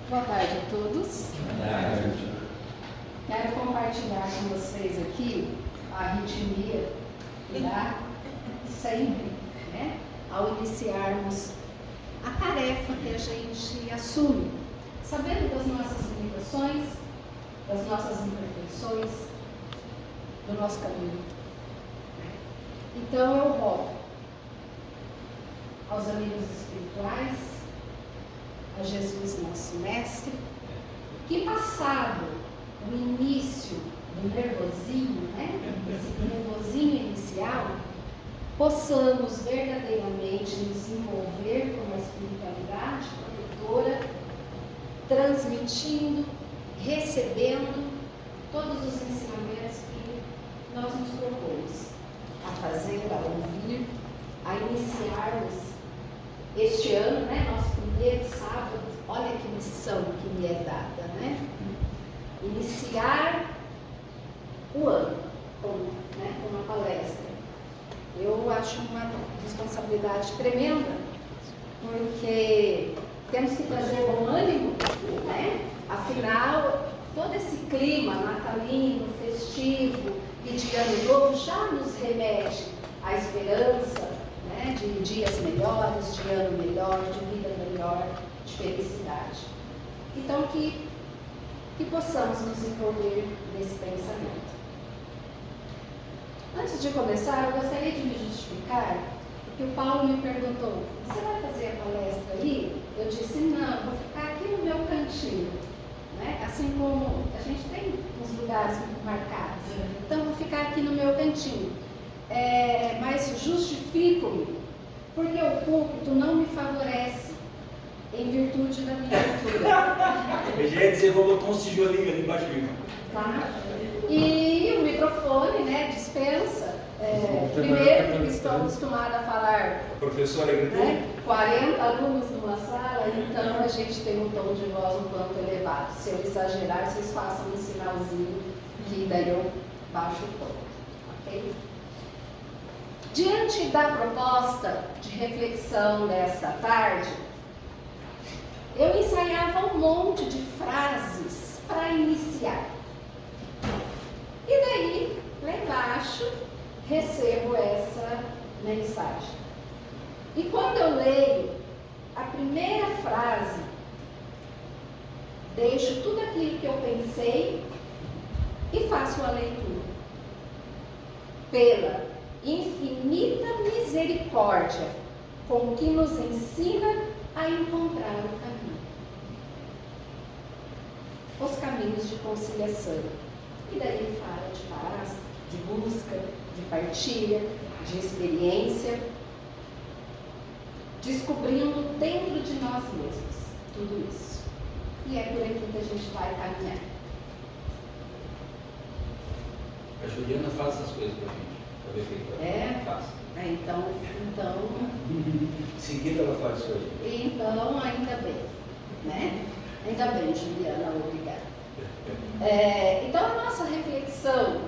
Boa tarde a todos. Boa tarde. Quero compartilhar com vocês aqui a arritmia que dá sempre, né? Ao iniciarmos a tarefa que a gente assume, sabendo das nossas limitações, das nossas imperfeições, do nosso caminho. Então eu rogo aos amigos espirituais, a Jesus nosso Mestre, que passado o início do nervosinho, né? Esse nervosinho inicial, possamos verdadeiramente nos envolver com a espiritualidade protetora, transmitindo, recebendo todos os ensinamentos que nós nos propomos a fazer, a ouvir, a iniciarmos este ano, né? Nosso primeiro sábado, olha que missão que me é dada, né? Iniciar o ano com uma palestra. Eu acho uma responsabilidade tremenda, porque temos que trazer bom ânimo, né? Afinal, todo esse clima natalino, festivo e de ano novo já nos remete à esperança, né? De dias melhores, de ano melhor, de vida melhor, de felicidade. Então, que possamos nos envolver nesse pensamento. Antes de começar, eu gostaria de me justificar, porque o Paulo me perguntou: você vai fazer a palestra ali? Eu disse: não, vou ficar aqui no meu cantinho, né? Assim como a gente tem uns lugares marcados, então vou ficar aqui no meu cantinho. Mas justifico-me, porque o púlpito não me favorece em virtude da minha altura. Eu já ia dizer, vou botar um tijolinho ali embaixo do Tá? E o microfone, né, dispensa. Primeiro, porque estou acostumada a falar. A professora gritou? Né, 40 alunos numa sala, então a gente tem um tom de voz um tanto elevado. Se eu exagerar, vocês façam um sinalzinho que daí eu baixo o tom. Ok? Diante da proposta de reflexão desta tarde, eu ensaiava um monte de frases para iniciar. E daí, lá embaixo, recebo essa mensagem. E quando eu leio a primeira frase, deixo tudo aquilo que eu pensei e faço a leitura. Pela infinita misericórdia com que nos ensina a encontrar o caminho. Os caminhos de conciliação. E daí ele fala de paz, de busca, de partilha, de experiência, descobrindo dentro de nós mesmos tudo isso. E é por aqui que a gente vai caminhar. A Juliana faz essas coisas pra gente, pra ver feito. Faz. Então. Em seguida ela faz isso aí. Então, ainda bem, né? Ainda bem, Juliana, obrigada. Então, a nossa reflexão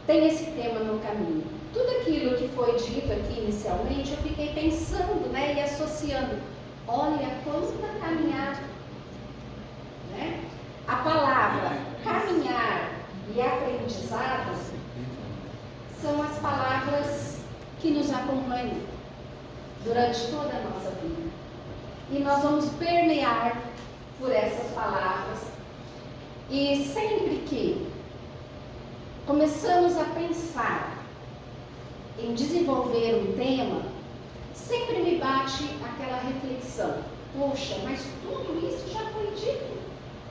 tem esse tema no caminho. Tudo aquilo que foi dito aqui inicialmente, eu fiquei pensando, né, e associando. Olha quanta caminhada, né? A palavra caminhar e aprendizado são as palavras que nos acompanham durante toda a nossa vida. E nós vamos permear por essas palavras. E sempre que começamos a pensar em desenvolver um tema, sempre me bate aquela reflexão: poxa, mas tudo isso já foi dito.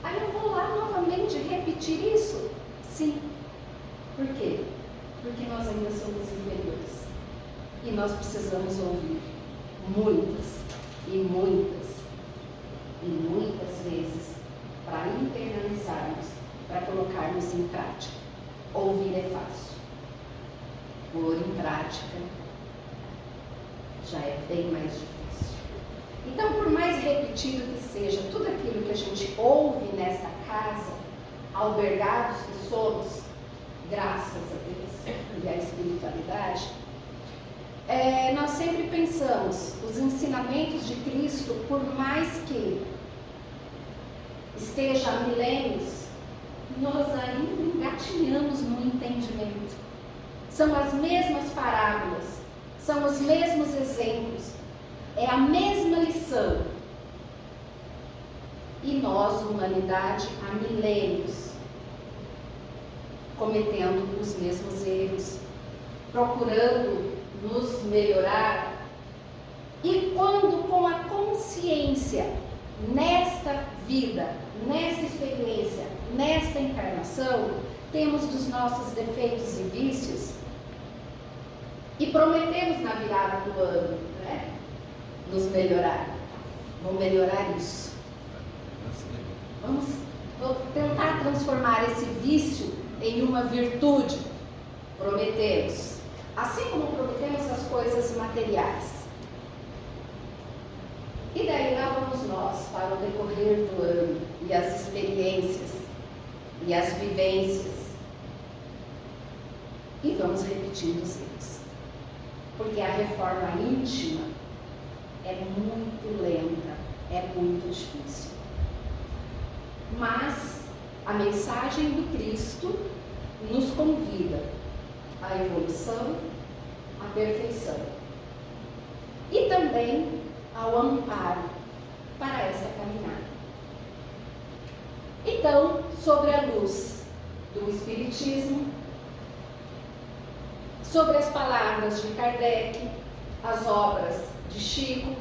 Aí eu vou lá novamente repetir isso? Sim. Por quê? Porque nós ainda somos inferiores. E nós precisamos ouvir muitas e muitas e muitas vezes para internalizarmos, para colocarmos em prática. Ouvir é fácil. Pôr em prática já é bem mais difícil. Então, por mais repetido que seja tudo aquilo que a gente ouve nesta casa, albergados que somos, graças a Deus e à espiritualidade, nós sempre pensamos, os ensinamentos de Cristo, por mais que esteja há milênios, nós ainda engatinhamos no entendimento. São as mesmas parábolas, são os mesmos exemplos, é a mesma lição. E nós, humanidade, há milênios, cometendo os mesmos erros, procurando nos melhorar. E quando com a consciência, nesta vida, nesta experiência, nesta encarnação, temos dos nossos defeitos e vícios, e prometemos na virada do ano, né, nos melhorar. Vamos melhorar isso. Vamos tentar transformar esse vício em uma virtude. Prometemos. Assim como prometemos as coisas materiais. E daí lá vamos nós para o decorrer do ano, e as experiências, e as vivências. E vamos repetindo os erros. Porque a reforma íntima é muito lenta, é muito difícil. Mas a mensagem do Cristo nos convida à evolução, à perfeição. E também ao amparo para essa caminhada. Então, sobre a luz do Espiritismo, sobre as palavras de Kardec, as obras de Chico,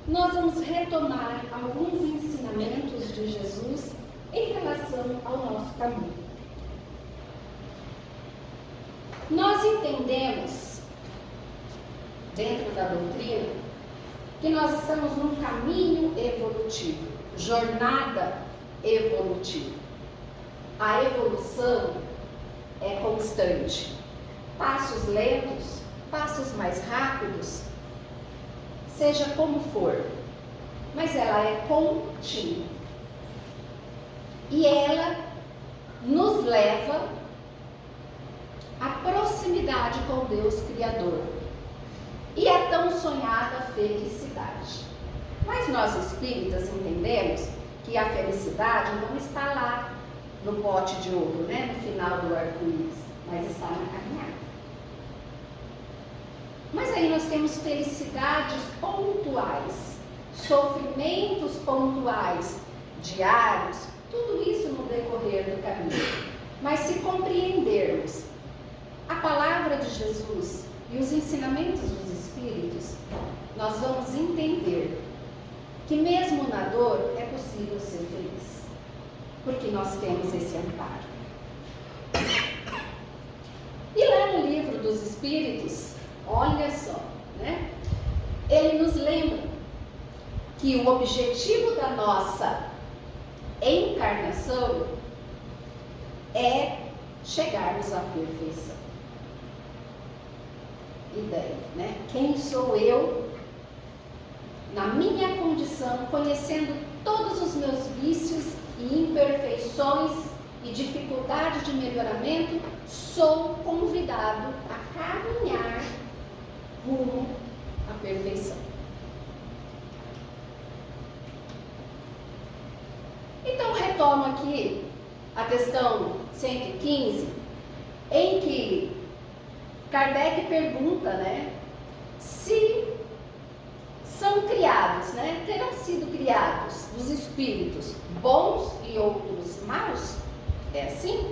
nós vamos retomar alguns ensinamentos de Jesus em relação ao nosso caminho. Nós entendemos, dentro da doutrina, que nós estamos num caminho evolutivo, jornada evolutiva. A evolução é constante. Passos lentos, passos mais rápidos, seja como for, mas ela é contínua. E ela nos leva à proximidade com Deus Criador e a tão sonhada felicidade. Mas nós espíritas entendemos que a felicidade não está lá no pote de ouro, né, no final do arco-íris, mas está na caminhada. Mas aí nós temos felicidades pontuais, sofrimentos pontuais, diários, tudo isso no decorrer do caminho. Mas se compreendermos a palavra de Jesus e os ensinamentos dos Espíritos, nós vamos entender que mesmo na dor é possível ser feliz, porque nós temos esse amparo. E lá no livro dos Espíritos, olha só, né? Ele nos lembra que o objetivo da nossa encarnação é chegarmos à perfeição. E daí, né? Quem sou eu, na minha condição, conhecendo todos os meus vícios e imperfeições e dificuldade de melhoramento, sou convidado a caminhar rumo à perfeição. Então, retomo aqui a questão 115, em que Kardec pergunta, né, se são criados, né, terão sido criados os espíritos bons e outros maus? É assim?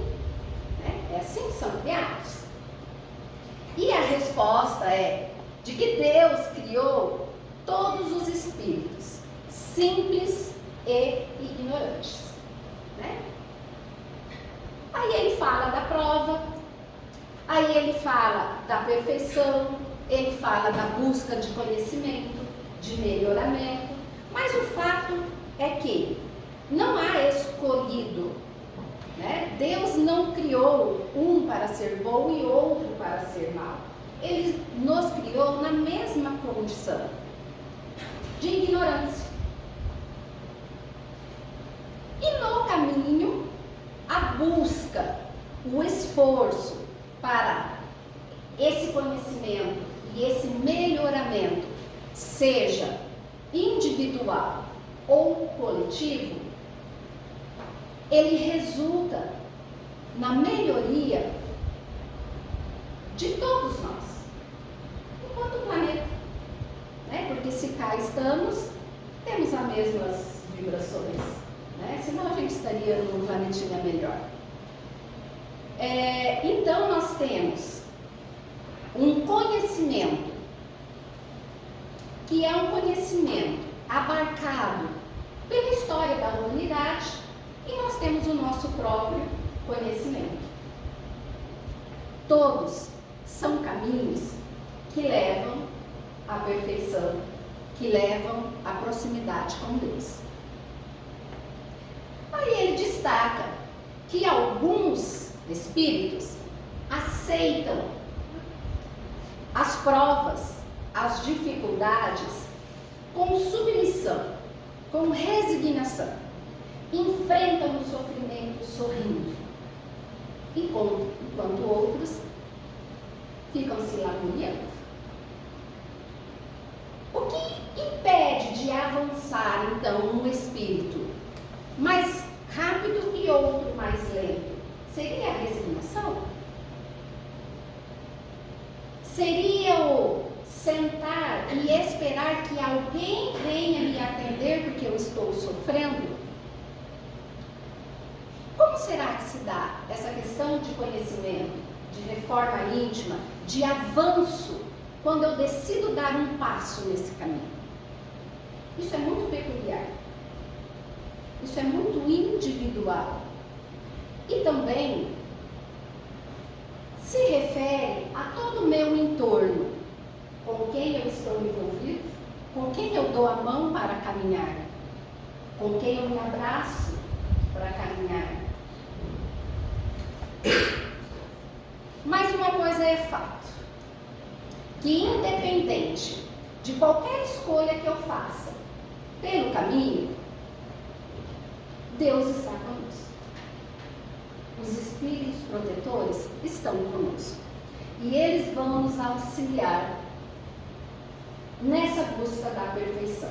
Né? É assim que são criados? E a resposta é de que Deus criou todos os espíritos, simples e ignorantes. Né? Aí ele fala da prova, aí ele fala da perfeição, ele fala da busca de conhecimento, de melhoramento, mas o fato é que não há escolhido, né? Deus não criou um para ser bom e outro para ser mau. Ele nos criou na mesma condição de ignorância. E no caminho, a busca, o esforço para esse conhecimento e esse melhoramento seja individual ou coletivo, ele resulta na melhoria de todos nós, enquanto planeta, né? Porque se cá estamos, temos as mesmas vibrações, né? Senão a gente estaria num planetinha melhor. Então nós temos um conhecimento que é um conhecimento abarcado pela história da humanidade, e nós temos o nosso próprio conhecimento. Todos são caminhos que levam à perfeição, que levam à proximidade com Deus. Aí ele destaca que alguns espíritos aceitam as provas, as dificuldades com submissão, com resignação, enfrentam o sofrimento sorrindo, enquanto outros ficam se lamuriando. O que impede de avançar, então, um espírito mais rápido e outro mais lento? Seria a resignação? Seria o sentar e esperar que alguém venha me atender porque eu estou sofrendo? Como será que se dá essa questão de conhecimento, de reforma íntima, de avanço, quando eu decido dar um passo nesse caminho? Isso é muito peculiar. Isso é muito individual. E também se refere a todo o meu entorno, com quem eu estou envolvido, com quem eu dou a mão para caminhar, com quem eu me abraço para caminhar. Mas uma coisa é fato, que independente de qualquer escolha que eu faça pelo caminho, Deus está conosco. Os espíritos protetores estão conosco. E eles vão nos auxiliar nessa busca da perfeição.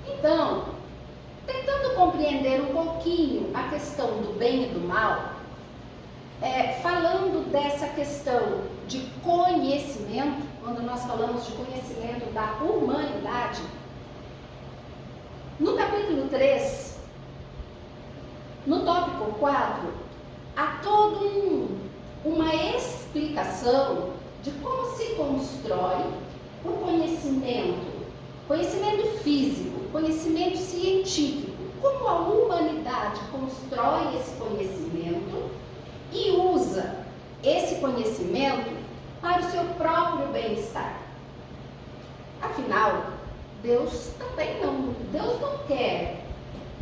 Então, tentando compreender um pouquinho a questão do bem e do mal, falando dessa questão de conhecimento, quando nós falamos de conhecimento da humanidade, no capítulo 3, no tópico 4, há toda uma explicação de como se constrói o conhecimento físico, conhecimento científico, como a humanidade constrói esse conhecimento e usa esse conhecimento para o seu próprio bem-estar. Afinal, Deus não quer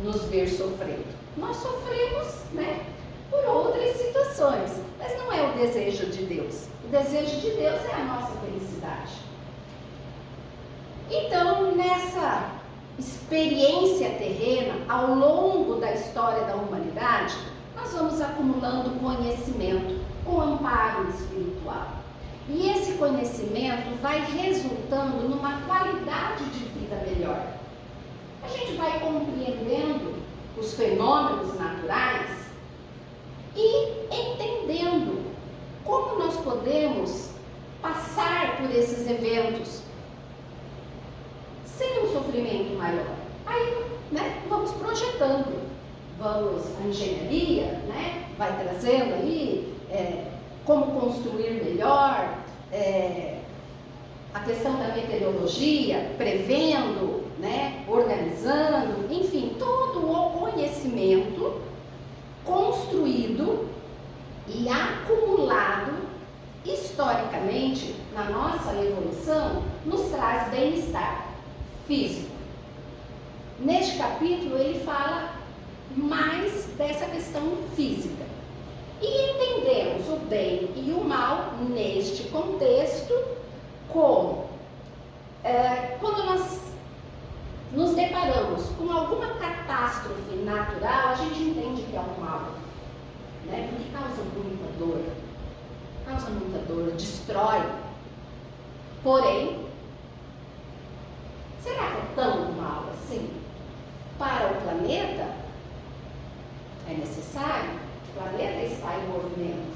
nos ver sofrendo. Nós sofremos, né, por outras situações, mas não é o desejo de Deus. O desejo de Deus é a nossa felicidade. Então, nessa experiência terrena, ao longo da história da humanidade, nós vamos acumulando conhecimento, um amparo espiritual. E esse conhecimento vai resultando numa qualidade de vida melhor. A gente vai compreendendo os fenômenos naturais e entendendo como nós podemos passar por esses eventos sem um sofrimento maior. Aí, né, vamos projetando, a engenharia, né, vai trazendo aí como construir melhor, a questão da meteorologia, prevendo, né, organizando, enfim, todo o conhecimento construído e acumulado historicamente na nossa evolução nos traz bem-estar físico. Neste capítulo ele fala mais dessa questão física. E entendemos o bem e o mal neste contexto como quando nós nos deparamos com alguma catástrofe natural, a gente entende que é um mal. né? Porque causa muita dor, destrói. Porém, será que é tão mal assim? Para o planeta, é necessário, o planeta está em movimento.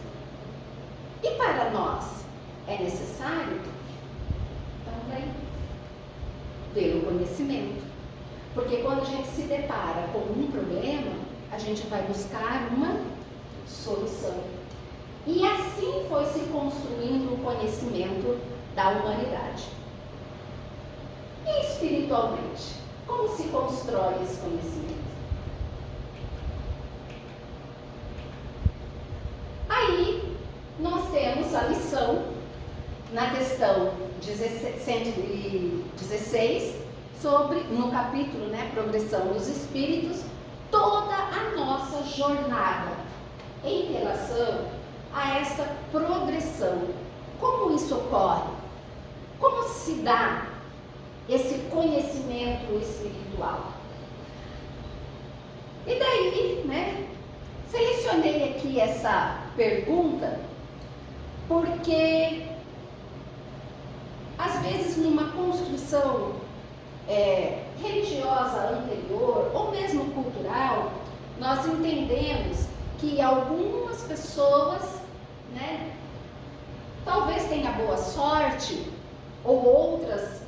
E para nós, é necessário também, pelo conhecimento. Porque quando a gente se depara com um problema, a gente vai buscar uma solução. E assim foi se construindo o conhecimento da humanidade. E espiritualmente, como se constrói esse conhecimento? Aí, nós temos a lição, na questão 116, no capítulo, né, Progressão dos Espíritos, toda a nossa jornada em relação a essa progressão. Como isso ocorre? Como se dá esse conhecimento espiritual? E daí, né, selecionei aqui essa pergunta porque às vezes numa construção religiosa anterior ou mesmo cultural, nós entendemos que algumas pessoas, né, talvez tenha boa sorte, ou outras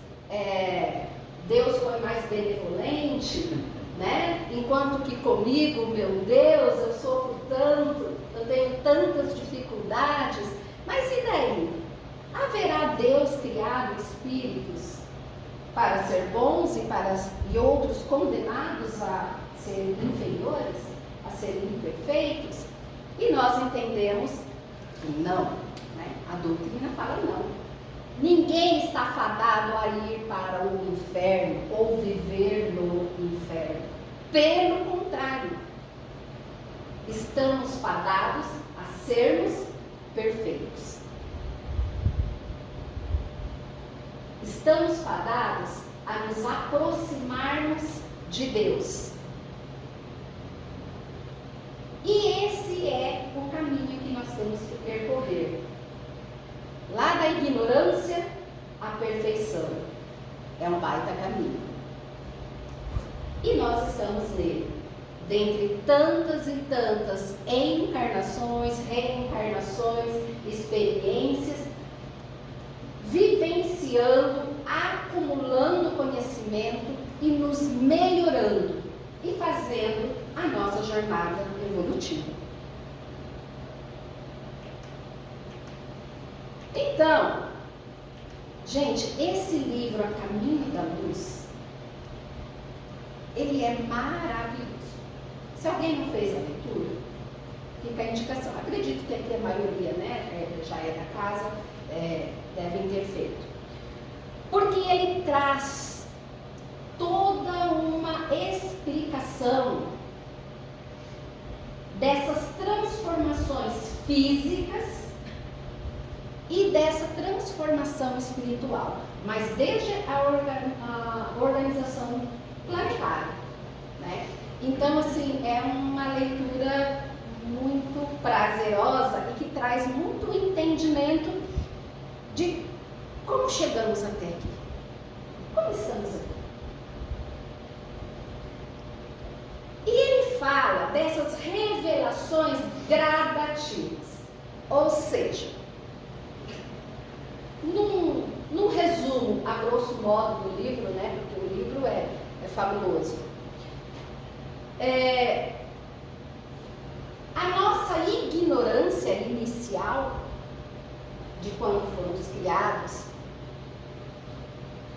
Deus foi mais benevolente, né? Enquanto que comigo, meu Deus, eu sofro tanto, eu tenho tantas dificuldades. Mas e daí? Haverá Deus criado espíritos para ser bons e outros condenados a serem inferiores, a serem imperfeitos? E nós entendemos que não, né? A doutrina fala não. Ninguém está fadado a ir para o inferno ou viver no inferno. Pelo contrário, estamos fadados a sermos perfeitos. Estamos fadados a nos aproximarmos de Deus. E esse é o caminho que nós temos que percorrer. Lá da ignorância à perfeição. É um baita caminho. E nós estamos nele. Dentre tantas e tantas encarnações, reencarnações, experiências, vivenciando, acumulando conhecimento e nos melhorando e fazendo a nossa jornada evolutiva. Então, gente, esse livro, A Caminho da Luz, ele é maravilhoso. Se alguém não fez a leitura, fica a indicação. Acredito que aqui a maioria, né, já é da casa, devem ter feito. Porque ele traz toda uma explicação dessas transformações físicas e dessa transformação espiritual, mas desde a organização planetária, né? Então, assim, é uma leitura muito prazerosa e que traz muito entendimento de como chegamos até aqui, como estamos aqui. E ele fala dessas revelações gradativas, ou seja, num resumo, a grosso modo do livro, né, porque o livro é fabuloso, a nossa ignorância inicial de quando fomos criados,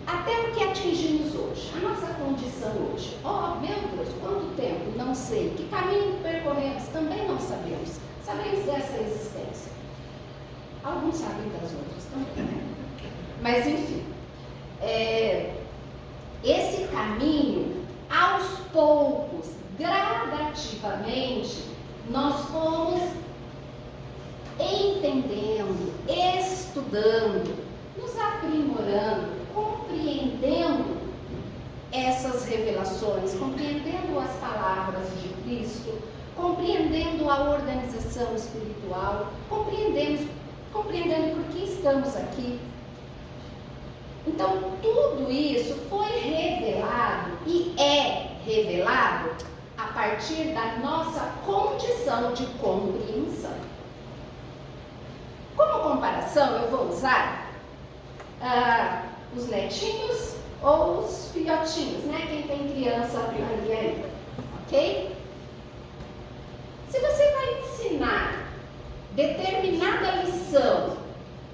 até o que atingimos hoje, a nossa condição hoje. Oh, meu Deus, quanto tempo? Não sei. Que caminho percorremos? Também não sabemos. Sabemos dessa existência. Alguns sabem das outras também, né? Mas, enfim, esse caminho, aos poucos, gradativamente, nós fomos entendendo, estudando, nos aprimorando, compreendendo essas revelações, compreendendo as palavras de Cristo, compreendendo a organização espiritual, compreendendo por que estamos aqui. Então, tudo isso foi revelado e é revelado a partir da nossa condição de compreensão. Como comparação, eu vou usar os netinhos ou os filhotinhos, né? Quem tem criança ali ainda, ok? Se você vai ensinar determinada lição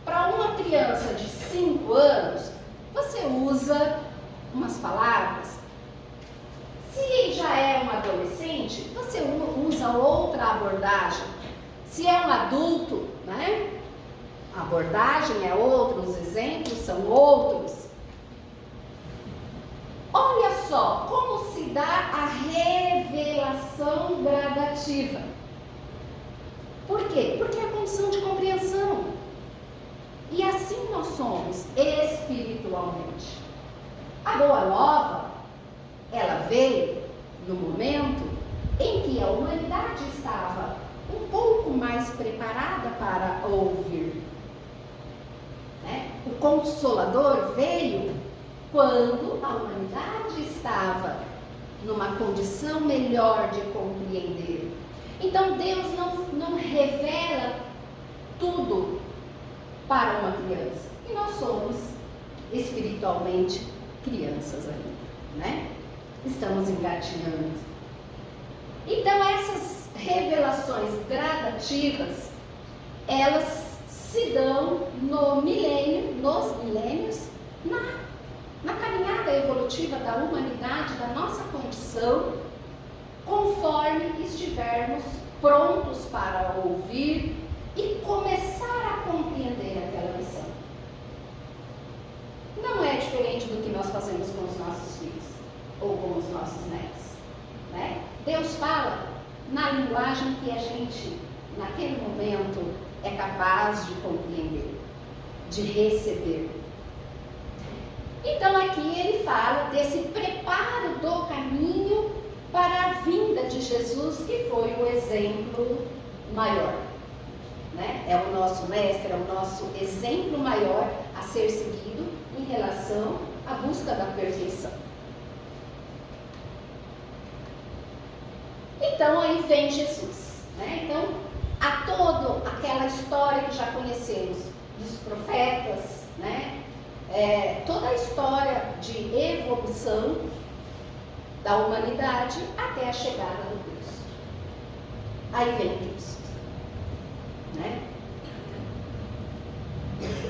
para uma criança de 5 anos, você usa umas palavras. Se já é um adolescente, você usa outra abordagem. Se é um adulto, né? A abordagem é outra, os exemplos são outros. Olha só como se dá a revelação gradativa. Por quê? Porque é a condição de compreensão. E assim nós somos espiritualmente. A boa nova, ela veio no momento em que a humanidade estava um pouco mais preparada para ouvir. Né? O Consolador veio quando a humanidade estava numa condição melhor de compreender. Então Deus não revela tudo para uma criança. E nós somos espiritualmente crianças ainda, né? Estamos engatinhando. Então essas revelações gradativas, elas se dão nos milênios, na caminhada evolutiva da humanidade, da nossa condição, conforme estivermos prontos para ouvir e começar a compreender aquela lição. Não é diferente do que nós fazemos com os nossos filhos ou com os nossos netos, né? Deus fala na linguagem que a gente, naquele momento, é capaz de compreender, de receber. Então aqui ele fala desse preparo do caminho para a vinda de Jesus, que foi o exemplo maior, né? É o nosso mestre, é o nosso exemplo maior a ser seguido em relação à busca da perfeição. Então aí vem Jesus, né? Então, a toda aquela história que já conhecemos dos profetas, né? Toda a história de evolução da humanidade até a chegada do Cristo. Aí vem Cristo, né?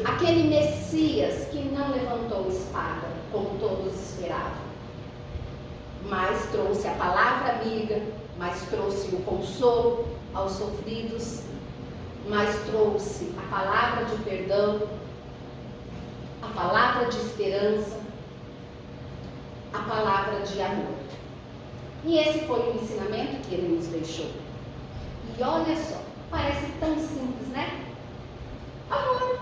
Aquele Messias que não levantou espada, como todos esperavam, mas trouxe a palavra amiga, mas trouxe o consolo aos sofridos, mas trouxe a palavra de perdão, a palavra de esperança, a palavra de amor. E esse foi o ensinamento que ele nos deixou. E olha só, parece tão simples, né? Amor.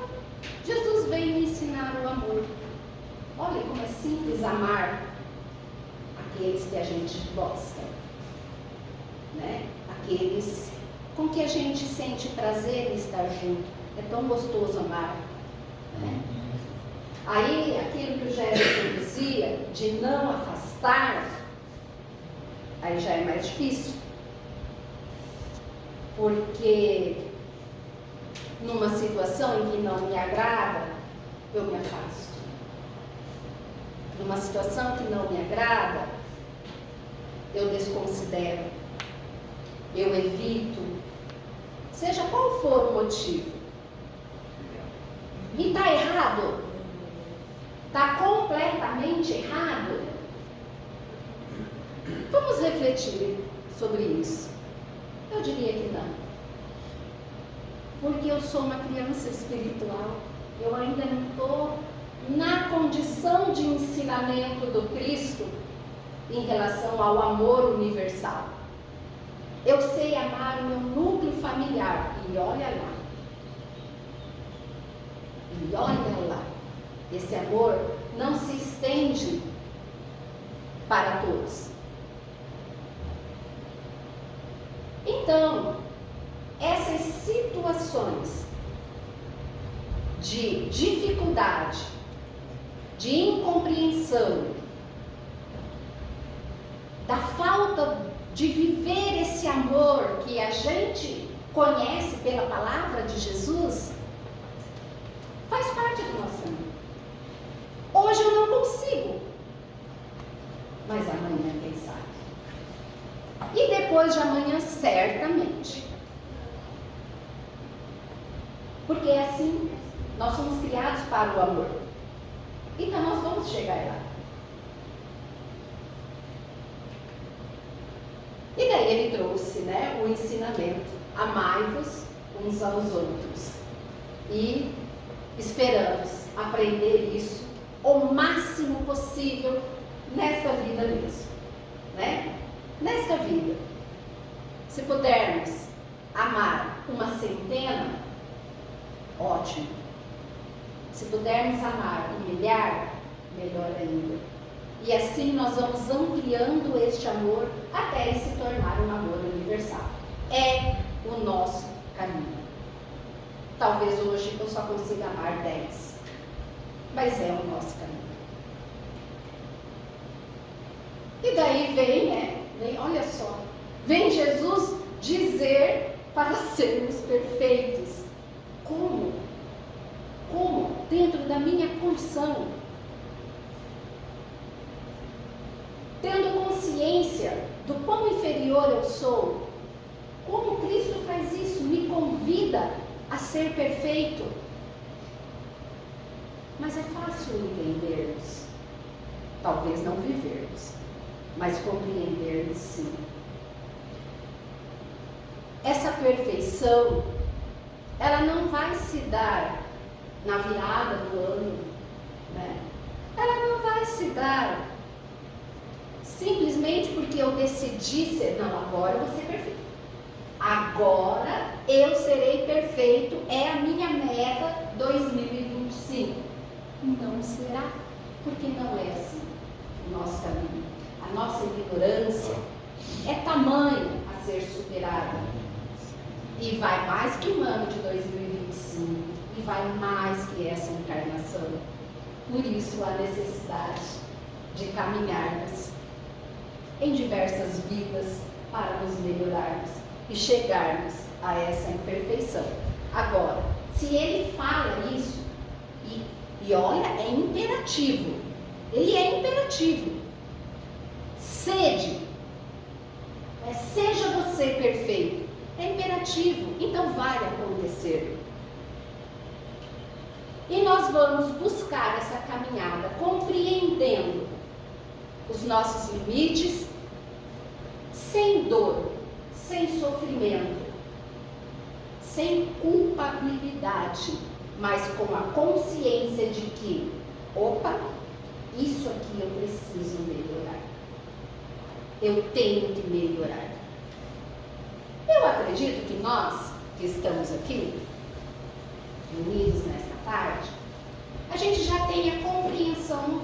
Jesus veio me ensinar o amor. Olha como é simples amar aqueles que a gente gosta, né? Aqueles com que a gente sente prazer em estar junto. É tão gostoso amar, né? Aí, aquilo que o Jefferson dizia, de não afastar, aí já é mais difícil. Porque numa situação em que não me agrada, eu me afasto. Numa situação que não me agrada, eu desconsidero, eu evito, seja qual for o motivo. E está errado? Está completamente errado? Vamos refletir sobre isso. Eu diria que não. Porque eu sou uma criança espiritual. Eu ainda não estou na condição de ensinamento do Cristo em relação ao amor universal. Eu sei amar o meu núcleo familiar. E olha lá. E olha lá. Esse amor não se estende para todos. Então, essas situações de dificuldade, de incompreensão, da falta de viver esse amor que a gente conhece pela palavra de Jesus, faz parte do nosso caminho. Hoje eu não consigo, mas amanhã quem sabe? E depois de amanhã, certamente. Porque é assim, nós somos criados para o amor. Então nós vamos chegar lá. E daí ele trouxe, né, o ensinamento: amai-vos uns aos outros. E esperamos aprender isso o máximo possível nesta vida mesmo, né? Nesta vida. Se pudermos amar uma centena, ótimo. Se pudermos amar um milhar, melhor ainda. E assim nós vamos ampliando este amor até ele se tornar um amor universal. É o nosso caminho. Talvez hoje eu só consiga amar 10, mas é o nosso caminho. E daí vem, olha só, vem Jesus dizer para sermos perfeitos. Como? Dentro da minha condição. Tendo consciência do quão inferior eu sou, como Cristo faz isso? Me convida a ser perfeito. Mas é fácil entendermos, talvez não vivermos, mas compreendermos sim. Essa perfeição, ela não vai se dar na virada do ano, né? Ela não vai se dar simplesmente porque eu decidi ser, não, agora eu vou ser perfeito. Agora eu serei perfeito, é a minha meta 2025. Não será, porque não é assim o nosso caminho. A nossa ignorância é tamanho a ser superada. E vai mais que um ano de 2025, e vai mais que essa encarnação. Por isso a necessidade de caminharmos em diversas vidas para nos melhorarmos e chegarmos a essa imperfeição. Agora, se ele fala isso, e olha, é imperativo, ele é imperativo. Seja você perfeito, é imperativo, então vai acontecer. E nós vamos buscar essa caminhada compreendendo os nossos limites, sem dor, sem sofrimento, sem culpabilidade, mas com a consciência de que, opa, isso aqui eu preciso melhorar. Eu tenho que melhorar. Eu acredito que nós, que estamos aqui, unidos nesta tarde, a gente já tem a compreensão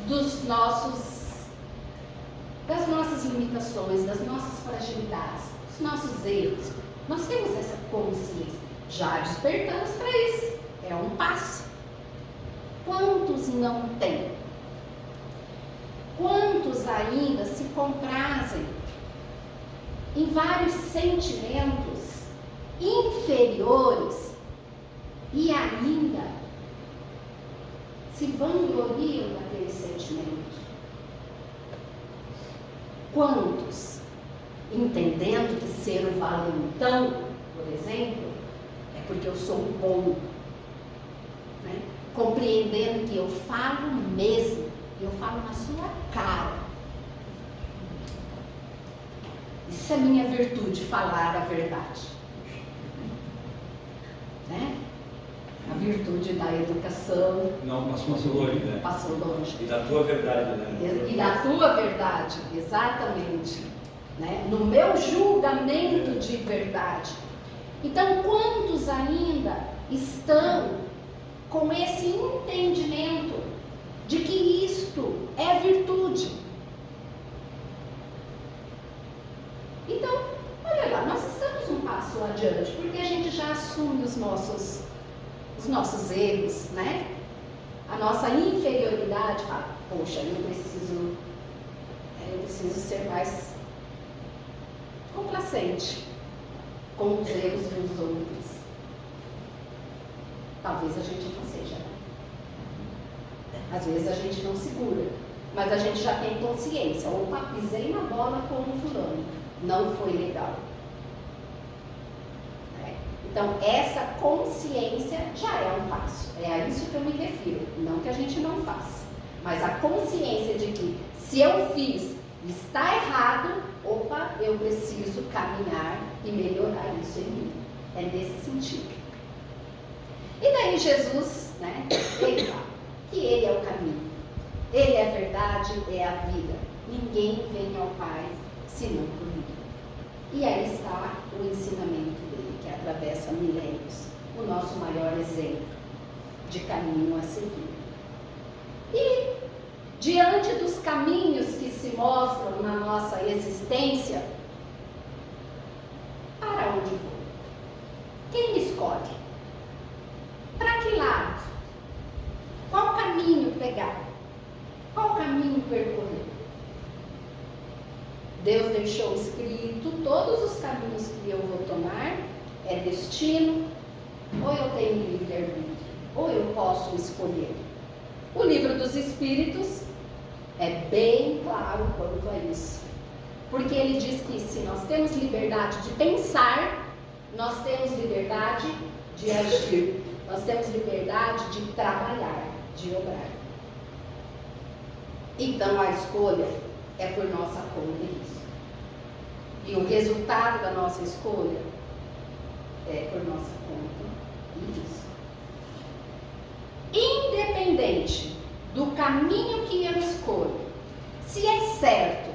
das nossas limitações, das nossas fragilidades, dos nossos erros. Nós temos essa consciência. Já despertamos para isso. É um passo. Quantos não têm? Quantos ainda se comprazem em vários sentimentos inferiores e ainda se vangloriam daquele sentimento? Quantos, entendendo que ser o valentão, por exemplo, é porque eu sou bom, né? Compreendendo que eu falo mesmo, eu falo na sua cara. Isso é minha virtude, falar a verdade, né? A virtude da educação. Não, passou longe, né? Passou longe. E da tua verdade, né? E da tua verdade, exatamente. Né? No meu julgamento de verdade. Então, quantos ainda estão com esse entendimento de que isto é virtude? Então, olha lá, nós assume os nossos erros, né? A nossa inferioridade, fala, poxa, eu preciso ser mais complacente com os erros dos outros. Talvez a gente não seja. Às vezes a gente não segura, mas a gente já tem consciência. Opa, pisei na bola com o fulano, não foi legal. Então, essa consciência já é um passo. É a isso que eu me refiro. Não que a gente não faça, mas a consciência de que se eu fiz e está errado, opa, eu preciso caminhar e melhorar isso em mim. É nesse sentido. E daí Jesus, né, ele fala que ele é o caminho, ele é a verdade, é a vida. Ninguém vem ao Pai senão por mim. E aí está o ensinamento dele, que atravessa milênios, o nosso maior exemplo de caminho a seguir. E diante dos caminhos que se mostram na nossa existência, para onde vou? Quem me escolhe? Para que lado? Qual caminho pegar? Qual caminho percorrer? Deus deixou escrito todos os caminhos que eu vou tomar, é destino, ou eu tenho livre-arbítrio, ou eu posso escolher. O livro dos Espíritos é bem claro quanto a isso, porque ele diz que se nós temos liberdade de pensar, nós temos liberdade de agir, nós temos liberdade de trabalhar, de obrar. Então a escolha é por nossa conta isso. E o resultado da nossa escolha é por nossa conta isso. Independente do caminho que eu escolho, se é certo,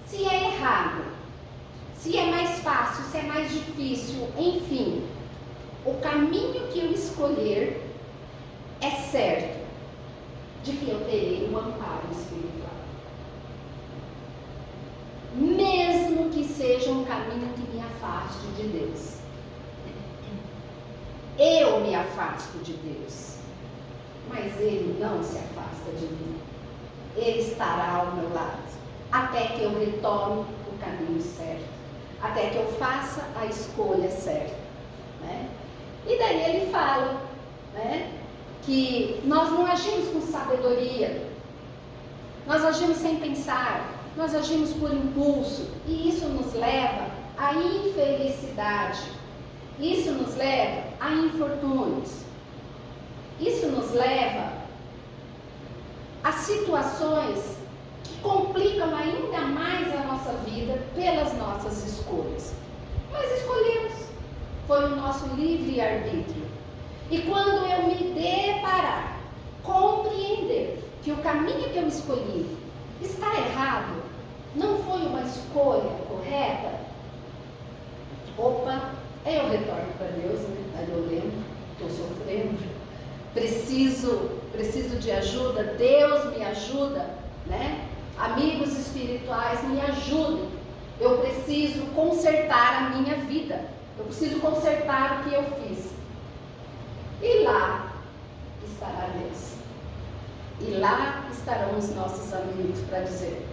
se é errado, se é mais fácil, se é mais difícil, enfim, o caminho que eu escolher é certo de que eu terei um amparo espiritual. Mesmo que seja um caminho que me afaste de Deus. Eu me afasto de Deus, mas Ele não se afasta de mim. Ele estará ao meu lado, até que eu retome o caminho certo, até que eu faça a escolha certa, né? E daí ele fala, né, que nós não agimos com sabedoria, nós agimos sem pensar, nós agimos por impulso, e isso nos leva à infelicidade, isso nos leva a infortúnios, isso nos leva a situações que complicam ainda mais a nossa vida pelas nossas escolhas. Mas escolhemos, foi o nosso livre-arbítrio. E quando eu me deparar, compreender que o caminho que eu escolhi está errado, não foi uma escolha correta, opa, eu retorno para Deus, né? Aí eu lembro, estou sofrendo, preciso de ajuda, Deus me ajuda, né? Amigos espirituais me ajudem, eu preciso consertar a minha vida, eu preciso consertar o que eu fiz. E lá estará Deus. E lá estarão os nossos amigos para dizer,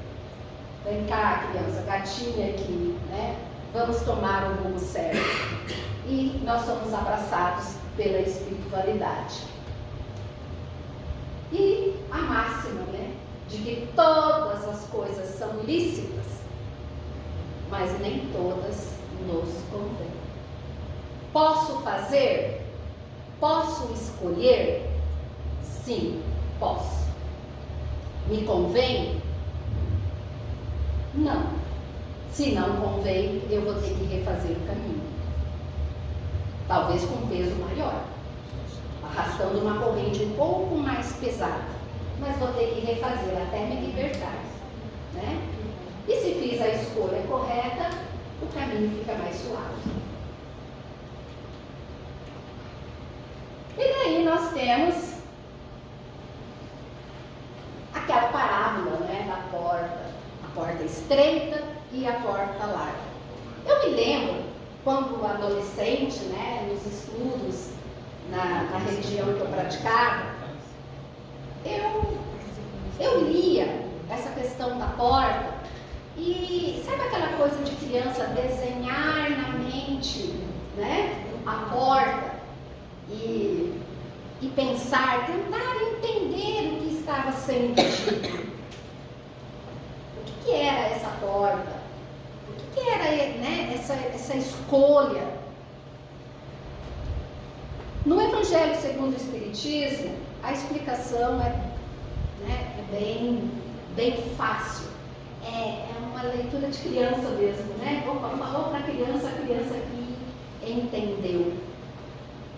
vem cá, criança, gatinha aqui, né? Vamos tomar o rumo certo. E nós somos abraçados pela espiritualidade. E a máxima, né? De que todas as coisas são lícitas, mas nem todas nos convêm. Posso fazer? Posso escolher? Sim, posso. Me convém? Não. Se não convém, eu vou ter que refazer o caminho. Talvez com peso maior, arrastando uma corrente um pouco mais pesada, mas vou ter que refazer até me libertar, né? E se fiz a escolha correta, o caminho fica mais suave. E daí nós temos aquela parábola, né, da porta, a porta estreita e a porta larga. Eu me lembro quando adolescente, né, nos estudos, na religião que eu praticava, eu lia essa questão da porta e sabe aquela coisa de criança desenhar na mente, né, a porta e pensar, tentar entender o que estava sendo dito. O que era essa porta? O que era, né, essa escolha? No Evangelho segundo o Espiritismo, a explicação é bem fácil. É uma leitura de criança mesmo, né? Opa, falou para a criança aqui entendeu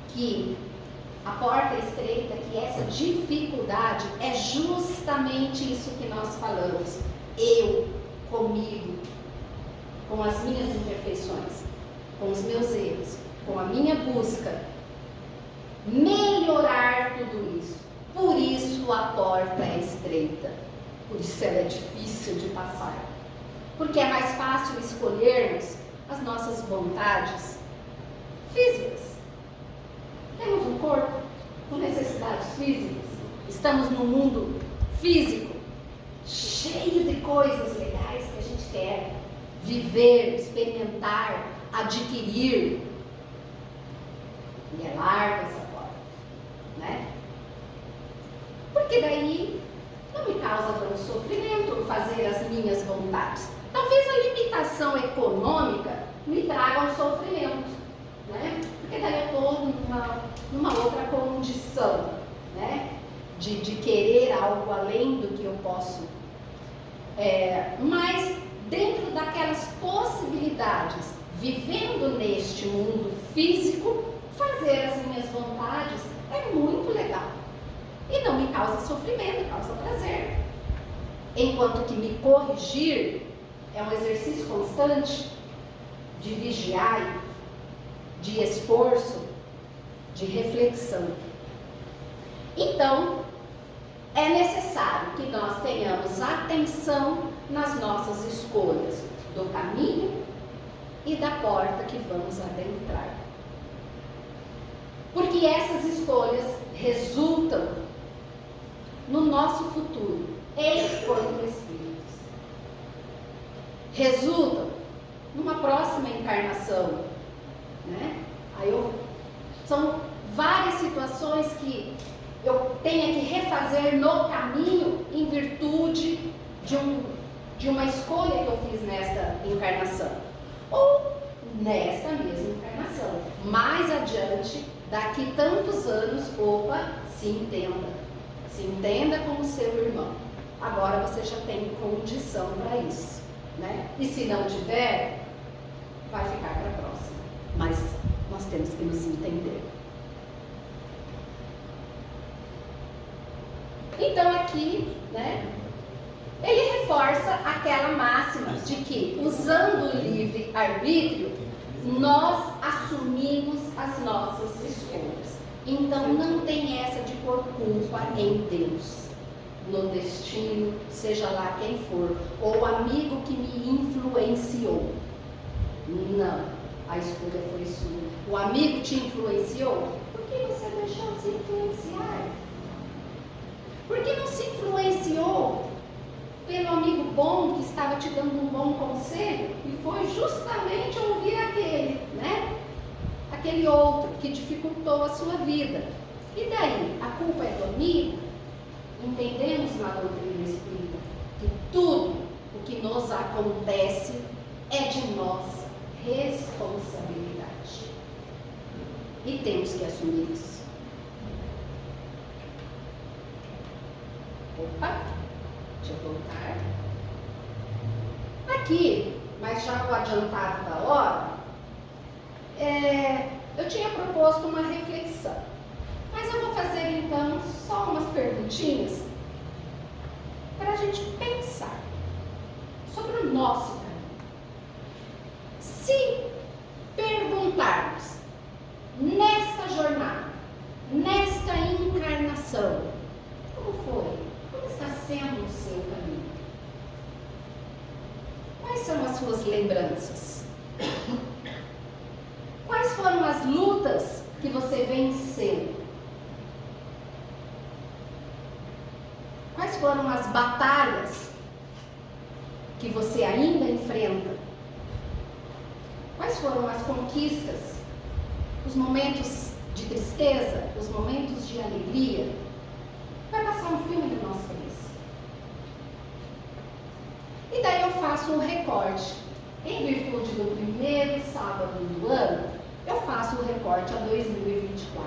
que a porta estreita, que essa dificuldade é justamente isso que nós falamos. Eu, comigo, com as minhas imperfeições, com os meus erros, com a minha busca, melhorar tudo isso. Por isso a porta é estreita, por isso ela é difícil de passar. Porque é mais fácil escolhermos as nossas vontades físicas. Temos um corpo com necessidades físicas, estamos num mundo físico, cheio de coisas legais que a gente quer viver, experimentar, adquirir. E é larga essa porta, né? Porque daí não me causa tanto sofrimento fazer as minhas vontades. Talvez a limitação econômica me traga um sofrimento, né? Porque daí eu estou numa outra condição, né? De querer algo além do que eu posso. Mas dentro daquelas possibilidades, vivendo neste mundo físico, fazer as minhas vontades é muito legal. E não me causa sofrimento, causa prazer. Enquanto que me corrigir é um exercício constante de vigiar, de esforço, de reflexão. Então, é necessário que nós tenhamos atenção nas nossas escolhas do caminho e da porta que vamos adentrar. Porque essas escolhas resultam no nosso futuro, enquanto espíritos. Resultam numa próxima encarnação, né? São várias situações que eu tenho que refazer no caminho em virtude de uma escolha que eu fiz nesta encarnação. Ou nesta mesma encarnação. Mais adiante, daqui tantos anos, se entenda. Se entenda como seu irmão. Agora você já tem condição para isso, né? E se não tiver, vai ficar para a próxima. Mas nós temos que nos entender. Então aqui, né, ele reforça aquela máxima de que, usando o livre-arbítrio, nós assumimos as nossas escolhas. Então não tem essa de pôr culpa em Deus, no destino, seja lá quem for, ou o amigo que me influenciou. Não, a escolha foi sua. O amigo te influenciou? Por que você deixou se influenciar? Por que não se influenciou pelo amigo bom que estava te dando um bom conselho? E foi justamente ouvir aquele, né? Aquele outro que dificultou a sua vida. E daí? A culpa é do amigo? Entendemos na doutrina espírita que tudo o que nos acontece é de nossa responsabilidade. E temos que assumir isso. Opa, deixa eu voltar. Aqui, mas já no adiantado da hora, eu tinha proposto uma reflexão. Mas eu vou fazer então só umas perguntinhas para a gente pensar sobre o nosso caminho. Se perguntarmos nesta jornada, nesta encarnação, como foi? Como está sendo o seu caminho? Quais são as suas lembranças? Quais foram as lutas que você venceu? Quais foram as batalhas que você ainda enfrenta? Quais foram as conquistas? Os momentos de tristeza? Os momentos de alegria? Vai passar um filme na nossa cabeça. E daí eu faço um recorte. Em virtude do primeiro sábado do ano, eu faço o recorte a 2024.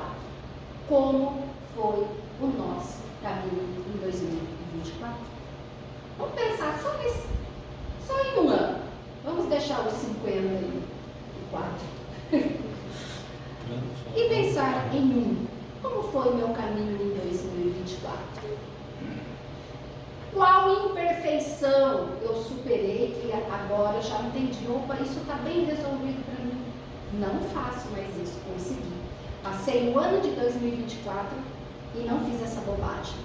Como foi o nosso caminho em 2024? Vamos pensar só em um ano. Vamos deixar os 54. E pensar em um. Como foi o meu caminho em 2024? Qual imperfeição eu superei que agora eu já entendi? Opa, isso está bem resolvido para mim. Não faço mais isso, consegui. Passei o ano de 2024 e não fiz essa bobagem.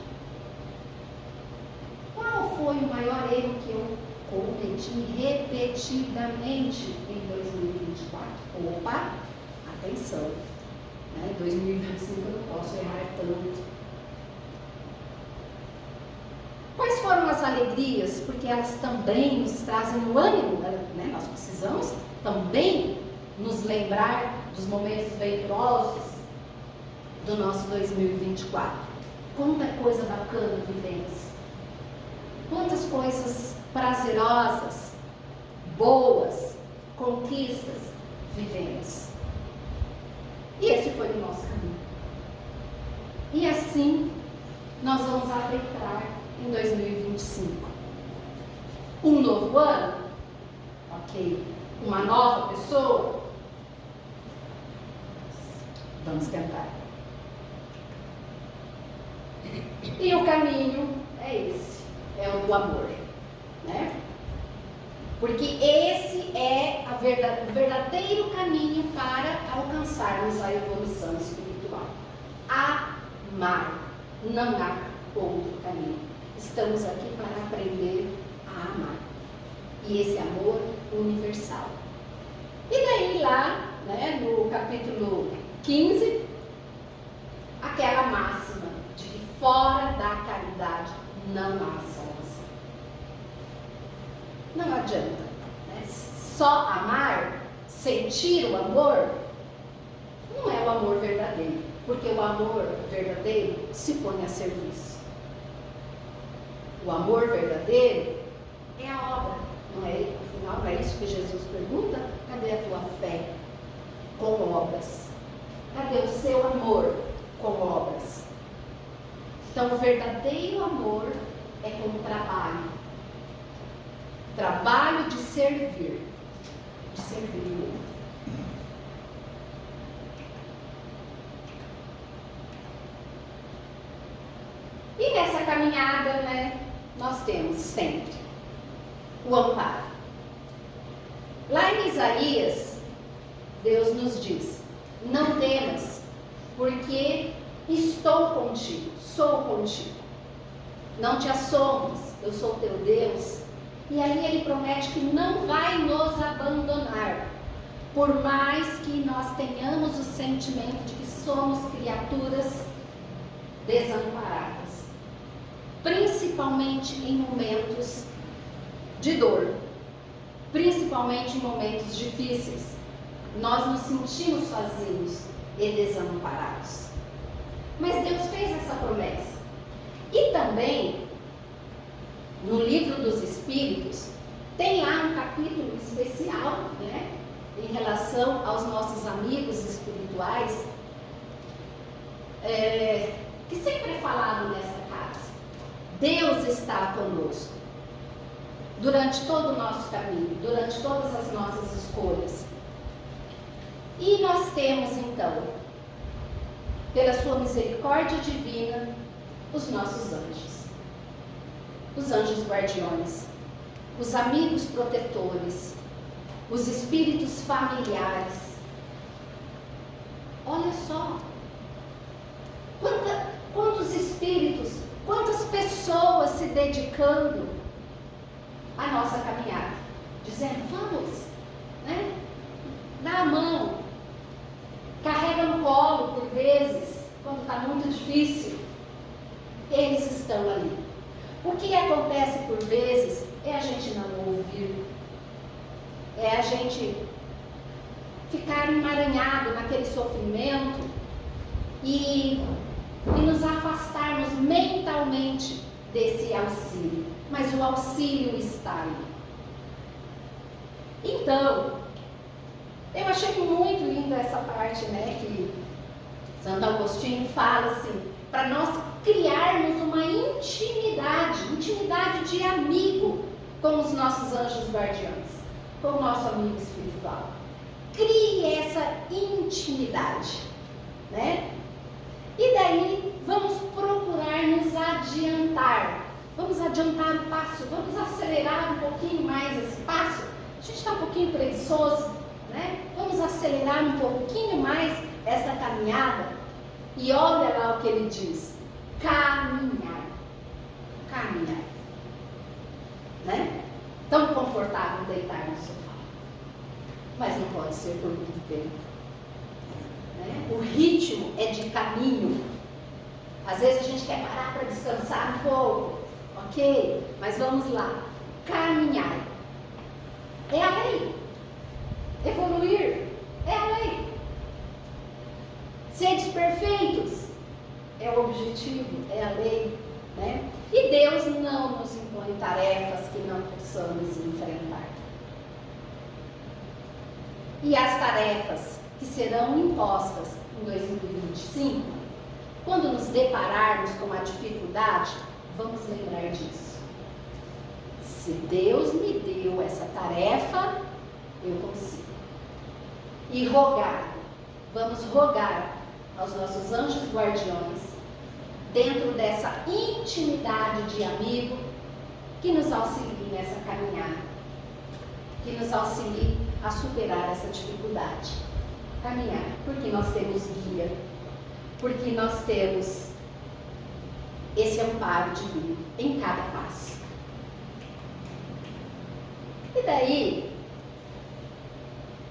Qual foi o maior erro que eu cometi repetidamente em 2024? Opa, atenção. Em 2025 eu não posso errar tanto. Quais foram as alegrias? Porque elas também nos trazem o ânimo, né? Nós precisamos também nos lembrar dos momentos venturosos do nosso 2024. Quanta coisa bacana vivemos. Quantas coisas prazerosas, boas, conquistas vivemos. E esse foi o nosso caminho. E assim nós vamos adentrar em 2025. Um novo ano? Ok. Uma nova pessoa? Vamos tentar. E o caminho é esse. É o do amor. Né? Porque esse é o verdadeiro caminho para alcançarmos a evolução espiritual. Amar. Não há outro caminho. Estamos aqui para aprender a amar. E esse amor universal. E daí lá, né, no capítulo 15, aquela máxima de que fora da caridade não há salvação. Não adianta, né? Só amar, sentir o amor, não é o amor verdadeiro, porque o amor verdadeiro se põe a serviço. O amor verdadeiro é a obra, não é? Afinal, não é isso que Jesus pergunta? Cadê a tua fé com obras? Cadê o seu amor com obras? Então, o verdadeiro amor é com trabalho. Trabalho de servir. De servir o outro. E nessa caminhada, né, nós temos sempre o amparo. Lá em Isaías, Deus nos diz: não temas, porque estou contigo, sou contigo. Não te assombres, eu sou teu Deus. E aí ele promete que não vai nos abandonar, por mais que nós tenhamos o sentimento de que somos criaturas desamparadas, principalmente em momentos de dor, principalmente em momentos difíceis. Nós nos sentimos sozinhos e desamparados. Mas Deus fez essa promessa. E também, no livro dos Espíritos, tem lá um capítulo especial, né, em relação aos nossos amigos espirituais, que sempre é falado nessa casa. Deus está conosco durante todo o nosso caminho, durante todas as nossas escolhas. E nós temos então, pela sua misericórdia divina, os nossos anjos. Os anjos guardiões, os amigos protetores, os espíritos familiares. Olha só, quantos espíritos, quantas pessoas se dedicando à nossa caminhada, dizendo: vamos, né? Dá a mão, carrega no colo por vezes, quando está muito difícil, eles estão ali. O que acontece por vezes é a gente não ouvir, é a gente ficar emaranhado naquele sofrimento e nos afastarmos mentalmente desse auxílio. Mas o auxílio está ali. Então, eu achei muito linda essa parte, né, que Santo Agostinho fala assim, para nós criarmos uma intimidade de amigo com os nossos anjos guardiães, com o nosso amigo espiritual. Crie essa intimidade, né? E daí vamos procurar nos adiantar. Vamos adiantar o passo, vamos acelerar um pouquinho mais esse passo. A gente está um pouquinho preguiçoso, né? Vamos acelerar um pouquinho mais essa caminhada. E olha lá o que ele diz: caminhar. Caminhar. Né? Tão confortável deitar no sofá. Mas não pode ser por muito tempo. Né? O ritmo é de caminho. Às vezes a gente quer parar para descansar um pouco, ok? Mas vamos lá. Caminhar. É a lei. Evoluir é a lei. Seres perfeitos é o objetivo, é a lei, né? E Deus não nos impõe tarefas que não possamos enfrentar. E as tarefas que serão impostas em 2025, quando nos depararmos com a dificuldade, vamos lembrar disso. Se Deus me deu essa tarefa, eu consigo. E rogar, vamos rogar aos nossos anjos guardiões, dentro dessa intimidade de amigo, que nos auxilie nessa caminhada, que nos auxilie a superar essa dificuldade. Caminhar, porque nós temos guia, porque nós temos esse amparo divino em cada passo. E daí,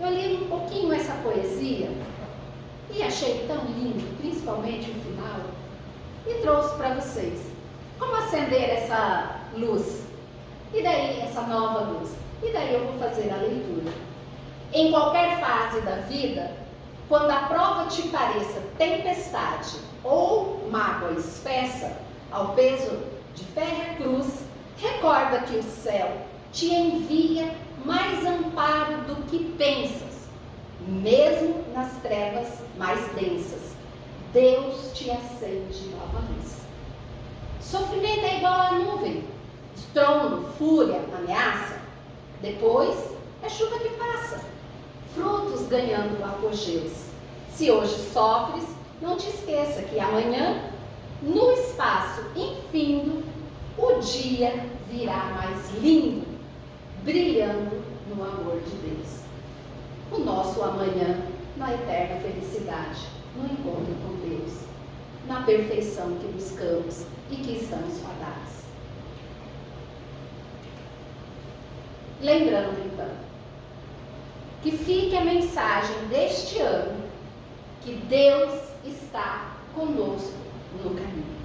eu li um pouquinho essa poesia e achei tão lindo, principalmente o final, e trouxe para vocês. Como acender essa luz? E daí, essa nova luz? E daí eu vou fazer a leitura. Em qualquer fase da vida, quando a prova te pareça tempestade ou mágoa espessa, ao peso de férrea cruz, recorda que o céu te envia mais amparo do que pensas, mesmo nas trevas mais densas. Deus te acende nova luz. Sofrimento é igual a nuvem, estrondo, fúria, ameaça. Depois é chuva que passa, frutos ganhando apogeus. Se hoje sofres, não te esqueça que amanhã, no espaço infindo, o dia virá mais lindo, brilhando no amor de Deus. O nosso amanhã na eterna felicidade, no encontro com Deus, na perfeição que buscamos e que estamos fadados. Lembrando então, que fique a mensagem deste ano, que Deus está conosco no caminho.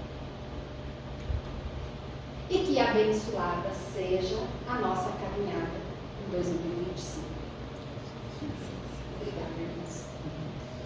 E que abençoada seja a nossa caminhada em 2025. Obrigada, irmãos.